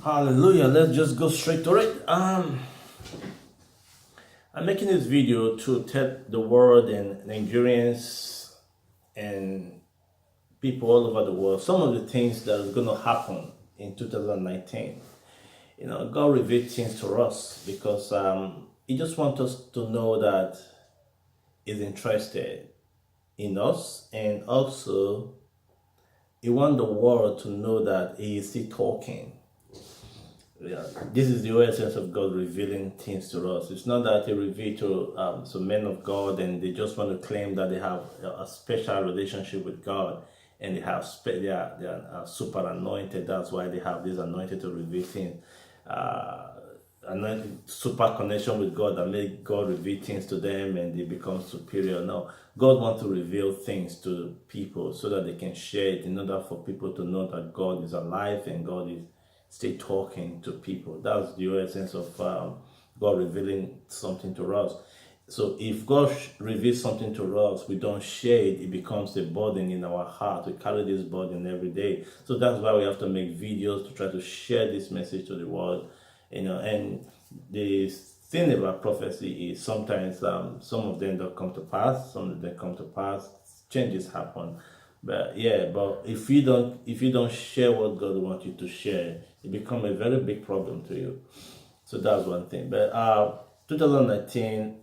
Hallelujah. Let's just go straight to it. I'm making this video to tell the world and Nigerians and people all over the world some of the things that are going to happen in 2019. God revealed things to us because He just wants us to know that He's interested in us, and also He wants the world to know that He is still talking. Yeah, this is the essence of God revealing things to us. It's not that He revealed to some men of God and they just want to claim that they have a special relationship with God and they are super anointed. That's why they have this anointed to reveal things. Anointed super connection with God that make God reveal things to them and they become superior. No, God wants to reveal things to people so that they can share it in order for people to know that God is alive and God is still talking to people. That's the essence of God revealing something to us. So if God reveals something to us, we don't share it, it becomes a burden in our heart. We carry this burden every day. So that's why we have to make videos to try to share this message to the world. And the thing about prophecy is sometimes some of them don't come to pass, some of them come to pass, changes happen. But if you don't share what God wants you to share, it becomes a very big problem to you. So that's one thing. But 2019,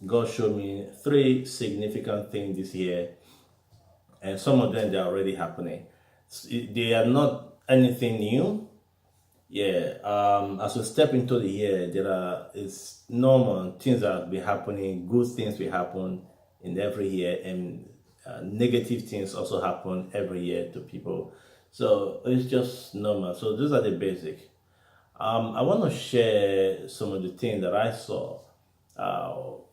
God showed me 3 significant things this year, and some of them they are already happening. They are not anything new. As we step into the year, it's normal things that will be happening. Good things will happen in every year, and negative things also happen every year to people. So it's just normal. So these are the basic. I want to share some of the things that I saw. I'll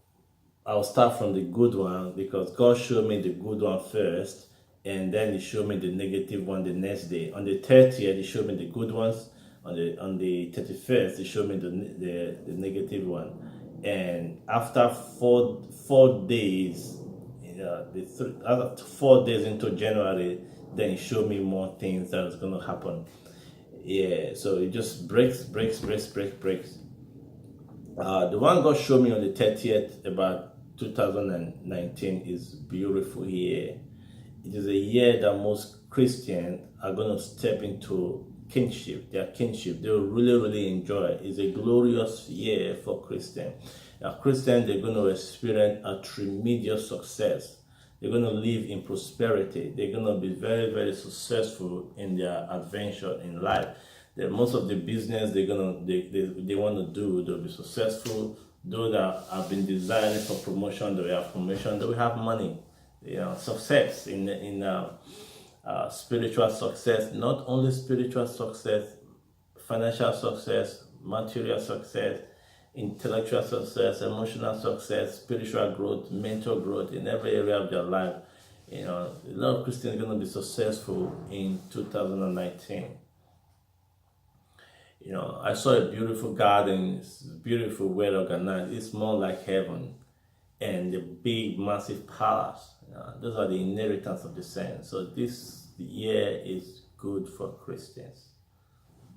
start from the good one because God showed me the good one first, and then He showed me the negative one the next day. On the 30th, He showed me the good ones. On the 31st, He showed me the negative one. And after four days, after 4 days into January, then He showed me more things that was going to happen. So it just breaks. The one God showed me on the 30th about 2019 is beautiful year. It is a year that most Christians are going to step into their kinship. They will really enjoy it. It's a glorious year for Christians. Christians, they're going to experience a tremendous success. They're going to live in prosperity. They're going to be very successful in their adventure in life. Most of the business they want to do, they'll be successful. Those that have been desiring for promotion, they will have promotion. They will have money. Success in spiritual success, not only spiritual success, financial success, material success, intellectual success, emotional success, spiritual growth, mental growth in every area of their life. A lot of Christians are going to be successful in 2019. I saw a beautiful garden, it's beautiful, well organized. It's more like heaven, and the big, massive palace. Those are the inheritance of the saints. So this year is good for Christians.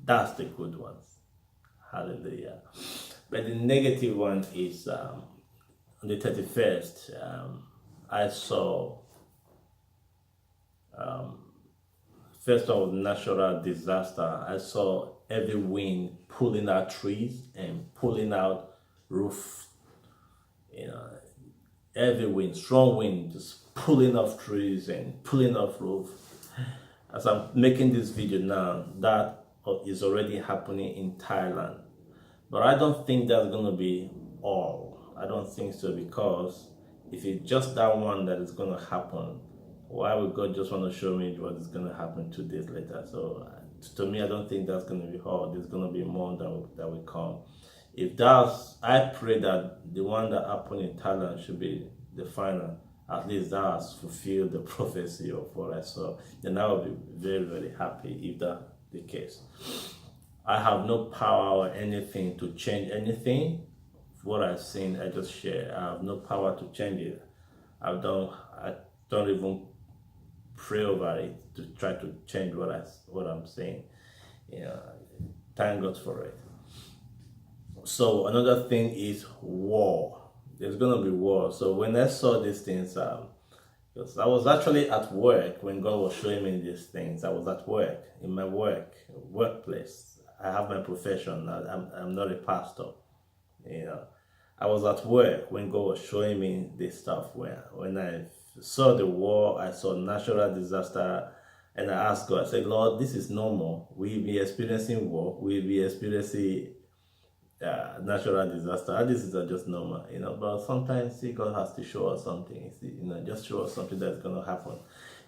That's the good ones. Hallelujah. But the negative one is on the 31st, I saw, first of all, natural disaster. I saw heavy wind pulling out trees and pulling out roof. Heavy wind, strong wind, just pulling off trees and pulling off roof. As I'm making this video now, that is already happening in Thailand. But I don't think that's going to be all. I don't think so, because if it's just that one that is going to happen, why would God just want to show me what is going to happen 2 days later? So to me, I don't think that's going to be all. There's going to be more that will come. If that's, I pray that the one that happened in Thailand should be the final. At least that has fulfilled the prophecy of what I saw. Then I will be very happy if that's the case. I have no power or anything to change anything. What I've seen, I just share. I have no power to change it. I don't even pray over it to try to change what I'm saying. Thank God for it. So another thing is war. There's gonna be war. So when I saw these things, because I was actually at work when God was showing me these things. I was at work in my workplace. I have my profession. I'm not a pastor. You know, I was at work when God was showing me this stuff. When I saw the war, I saw natural disaster, and I asked God. I said, Lord, this is normal. We'll be experiencing war. We'll be experiencing natural disaster. And this is just normal, But sometimes, see, God has to show us something. Just show us something that's gonna happen.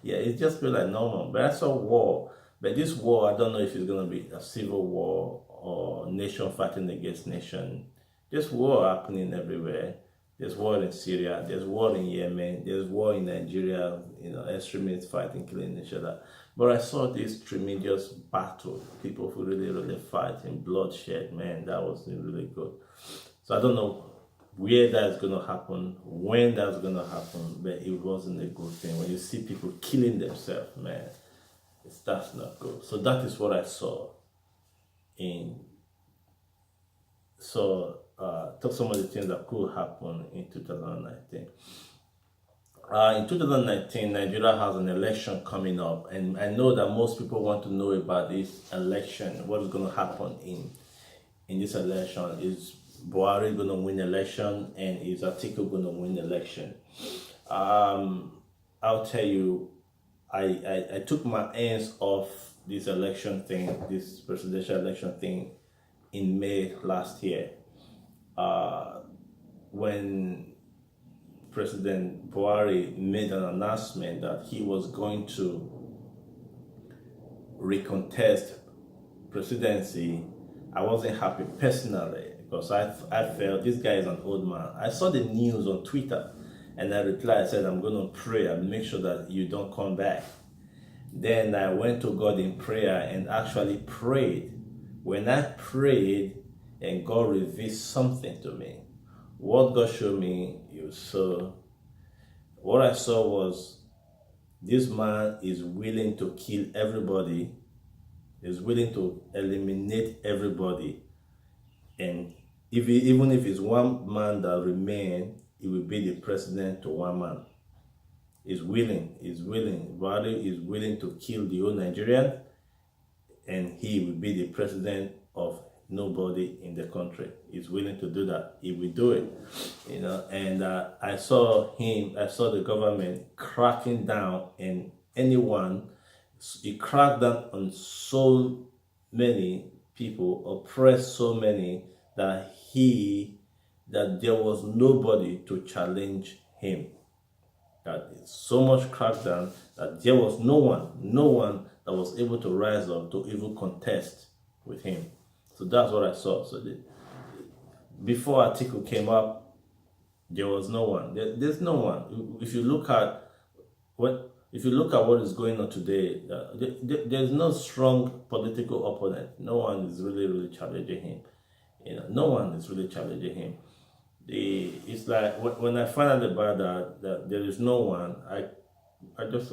Yeah, it just feel like normal. But I saw war. But this war, I don't know if it's gonna be a civil war or nation fighting against nation. There's war happening everywhere. There's war in Syria. There's war in Yemen. There's war in Nigeria. Extremists fighting, killing each other. But I saw this tremendous battle. People who really fighting, bloodshed. Man, that was really good. So I don't know where that's going to happen, when that's going to happen, but it wasn't a good thing. When you see people killing themselves, man, that's not good. So that is what I saw talk some of the things that could happen in 2019. In 2019, Nigeria has an election coming up, and I know that most people want to know about this election. What is going to happen in this election? Is Buhari going to win election, and is Atiku going to win election? I'll tell you, I took my hands off this election thing, this presidential election thing, in May last year. When President Buhari made an announcement that he was going to recontest presidency, I wasn't happy personally because I felt this guy is an old man. I saw the news on Twitter and I replied, I said, I'm going to pray and make sure that you don't come back. Then I went to God in prayer and actually prayed. When I prayed, and God revealed something to me. What God showed me, what I saw was this man is willing to kill everybody, is willing to eliminate everybody. And even if it's one man that remains, he will be the president to one man. He's willing. Buhari is willing to kill the whole Nigerian, and he will be the president of nobody in the country. Is willing to do that. He will do it, and I saw the government cracking down on anyone. He cracked down on so many people, oppressed so many that there was nobody to challenge him. That it's so much crackdown that there was no one that was able to rise up to even contest with him. So that's what I saw. So before Atiku came up, there was no one. There's no one. If you look at what is going on today, there's no strong political opponent. No one is really challenging him. No one is really challenging him. It's like when I find out about that there is no one, I just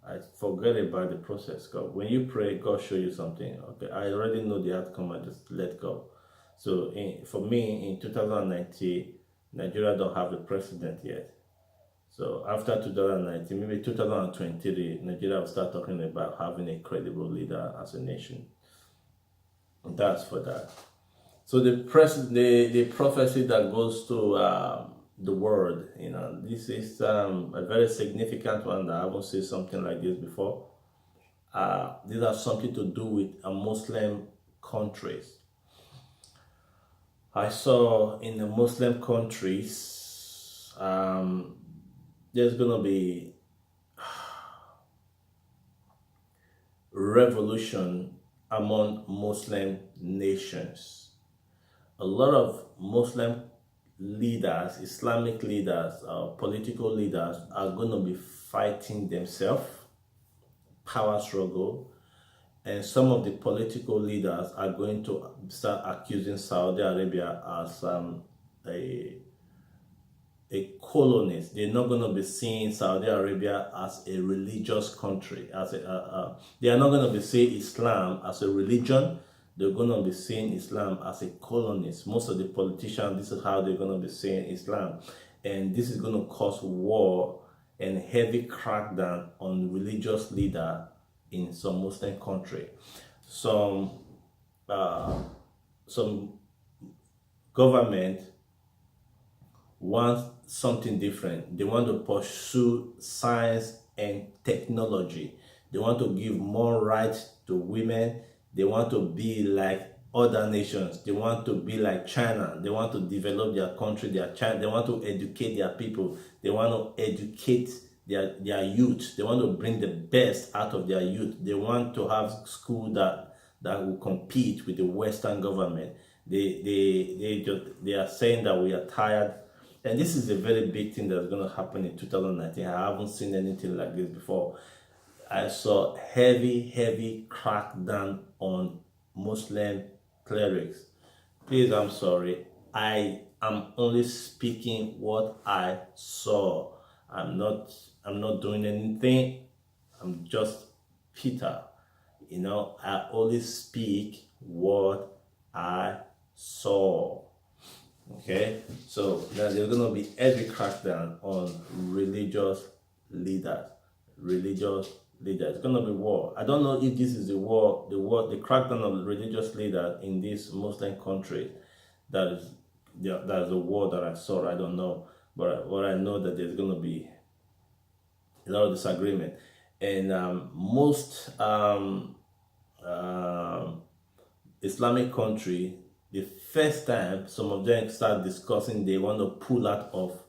I forget about the process. God, when you pray, God show you something. Okay, I already know the outcome. I just let go. So for me, in 2019, Nigeria don't have a president yet. So after 2019, maybe 2023, Nigeria will start talking about having a credible leader as a nation. And that's for that. So the prophecy that goes to the world, this is a very significant one that I haven't seen something like this before. These have something to do with Muslim countries. I saw in the Muslim countries, there's going to be revolution among Muslim nations. A lot of Muslim leaders, Islamic leaders, political leaders are going to be fighting themselves, power struggle, and some of the political leaders are going to start accusing Saudi Arabia as a colonist. They're not going to be seeing Saudi Arabia as a religious country. They are not going to be seeing Islam as a religion. they're going to be seeing Islam as a colonist. Most of the politicians, this is how they're going to be seeing Islam. And this is going to cause war and heavy crackdown on religious leader in some Muslim country. Some government want something different. They want to pursue science and technology. They want to give more rights to women. They want to be like other nations. They want to be like China. They want to develop their country, they want to educate their people. They want to educate their youth. They want to bring the best out of their youth. They want to have school that will compete with the Western government. They are saying that we are tired. And this is a very big thing that's going to happen in 2019. I haven't seen anything like this before. I saw heavy crackdown on Muslim clerics. Please, I'm sorry. I am only speaking what I saw. I'm not doing anything. I'm just Peter. I only speak what I saw. Okay, so now there's going to be heavy crackdown on religious leaders. It's going to be war. I don't know if this is the crackdown of religious leaders in this Muslim country. That is a war that I saw. I don't know, but what I know that there's going to be a lot of disagreement, and most Islamic country, the first time some of them start discussing, they want to pull out of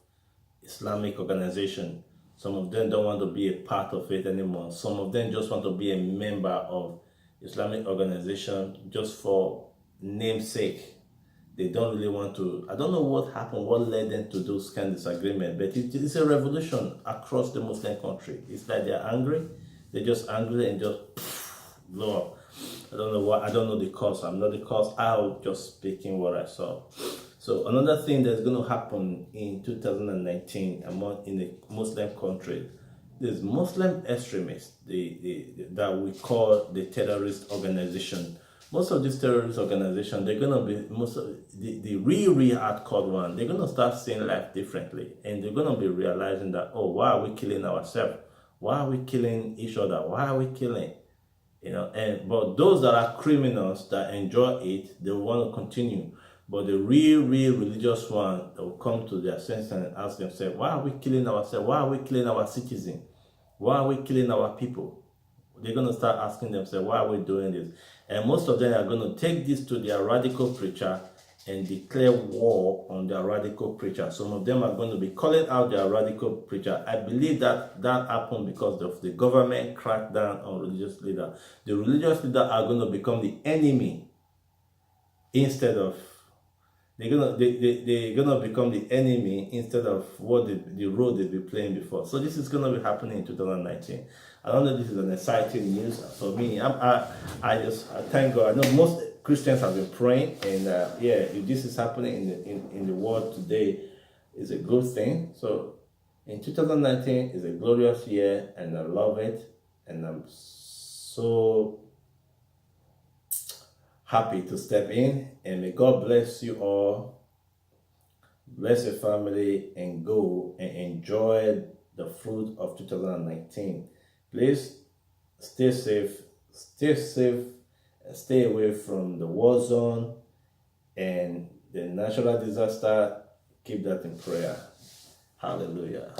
Islamic organization. Some of them don't want to be a part of it anymore. Some of them just want to be a member of Islamic organization just for namesake. They don't really want to. I don't know what happened, what led them to those kind of disagreement, but it's a revolution across the Muslim country. It's like they're angry. They're just angry and just blow up. I don't know what. I don't know the cause. I'm not the cause. I'm just speaking what I saw. So another thing that's going to happen in 2019 in the Muslim country is Muslim extremists, that we call the terrorist organization. Most of these terrorist organizations, they're going to be the real hardcore one. They're going to start seeing life differently, and they're going to be realizing that, oh, why are we killing ourselves? Why are we killing each other? Why are we killing? But those that are criminals that enjoy it, they will want to continue. But the real religious one that will come to their senses and ask themselves, why are we killing ourselves? Why are we killing our citizens? Why are we killing our people? They're going to start asking themselves, why are we doing this? And most of them are going to take this to their radical preacher and declare war on their radical preacher. Some of them are going to be calling out their radical preacher. I believe that happened because of the government crackdown on religious leaders. The religious leaders are going to become the enemy instead of they're gonna become the enemy instead of what the role they've been playing before. So this is gonna be happening in 2019. I don't know if this is an exciting news for me. I thank God. I know most Christians have been praying, and if this is happening in the world today, it's a good thing. So in 2019 is a glorious year, and I love it, and I'm so happy to step in, and may God bless you all, bless your family, and go and enjoy the fruit of 2019. Please stay safe, and stay away from the war zone and the natural disaster. Keep that in prayer. Hallelujah.